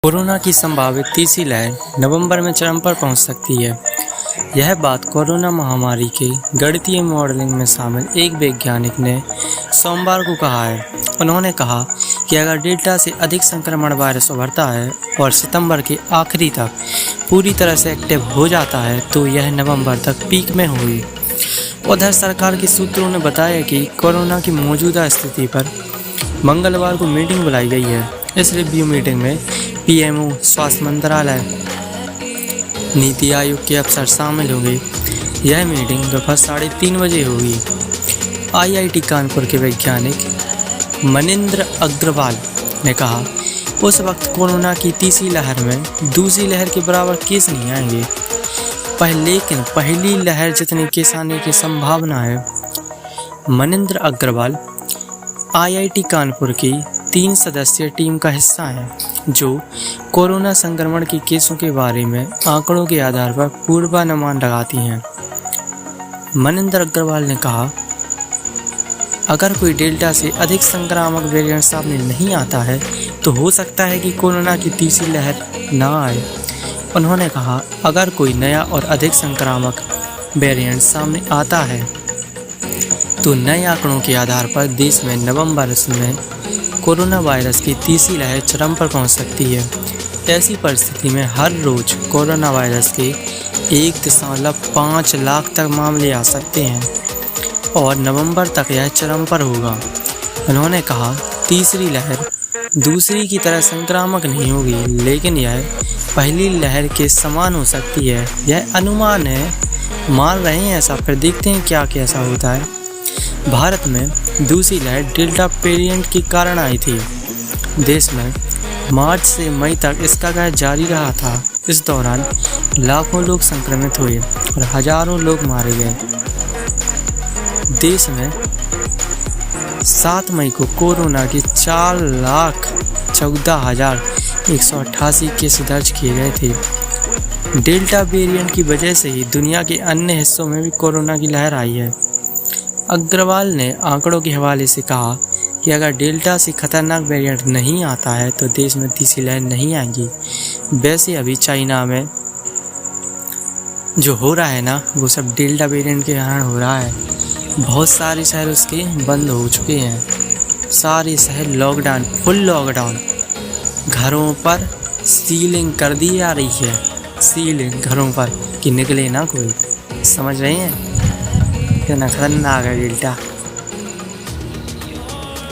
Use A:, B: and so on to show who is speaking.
A: Corona की संभावित तीसरी लहर नवंबर में चरम पर पहुंच सकती है। यह बात कोरोना महामारी के गणितीय मॉडलिंग में शामिल एक वैज्ञानिक ने सोमवार को कहा है। उन्होंने कहा कि अगर डेल्टा से अधिक संक्रमण वायरस उभरता है और सितंबर के आखिरी तक पूरी तरह से एक्टिव हो जाता है तो यह नवंबर तक पीक में होगी। उधर सरकार के सूत्रों ने बताया कि कोरोना की मौजूदा स्थिति पर मंगलवार को मीटिंग बुलाई गई है। इस रिव्यू मीटिंग में पीएमओ, स्वास्थ्य मंत्रालय, नीति आयोग के अफसर शामिल होंगे। यह मीटिंग दोपहर 3:30 बजे होगी। आईआईटी कानपुर के वैज्ञानिक मनिंद्र अग्रवाल ने कहा, उस वक्त कोरोना की तीसरी लहर में दूसरी लहर के बराबर केस नहीं आएंगे, लेकिन पहली लहर जितने केस आने की संभावना है। मनिंद्र अग्रवाल आईआईटी कानपुर की 3 सदस्यीय टीम का हिस्सा है जो कोरोना संक्रमण के केसों के बारे में आंकड़ों के आधार पर पूर्वानुमान लगाती हैं। मनिंद्र अग्रवाल ने कहा, अगर कोई डेल्टा से अधिक संक्रामक वेरिएंट सामने नहीं आता है तो हो सकता है कि कोरोना की तीसरी लहर ना आए। उन्होंने कहा, अगर कोई नया और अधिक संक्रामक वेरिएंट सामने आता है तो नए आंकड़ों के आधार पर देश में नवंबर में कोरोना वायरस की तीसरी लहर चरम पर पहुंच सकती है। ऐसी परिस्थिति में हर रोज कोरोना वायरस के 1.5 लाख तक मामले आ सकते हैं और नवंबर तक यह चरम पर होगा। उन्होंने कहा, तीसरी लहर दूसरी की तरह संक्रामक नहीं होगी, लेकिन यह पहली लहर के समान हो सकती है। यह अनुमान है, मान रहे हैं ऐसा, फिर देखते हैं क्या कैसा होता है। भारत में दूसरी लहर डेल्टा वेरिएंट के कारण आई थी। देश में मार्च से मई तक इसका कहर जारी रहा था। इस दौरान लाखों लोग संक्रमित हुए और हजारों लोग मारे गए। देश में 7 मई को कोरोना के 4,14,188 केस दर्ज किए गए थे। डेल्टा वेरिएंट की वजह से ही दुनिया के अन्य हिस्सों में भी कोरोना की लहर आई है। अग्रवाल ने आंकड़ों के हवाले से कहा कि अगर डेल्टा से खतरनाक वेरिएंट नहीं आता है तो देश में तीसरी लहर नहीं आएगी। वैसे अभी चाइना में जो हो रहा है ना, वो सब डेल्टा वेरिएंट के कारण हो रहा है। बहुत सारे शहर उसके बंद हो चुके हैं। सारे शहर लॉकडाउन, फुल लॉकडाउन। घरों पर सीलिंग कर दी जा रही है, सीलिंग घरों पर कि निकले ना कोई। समझ रहे हैं कितना खतरनाक है डेल्टा।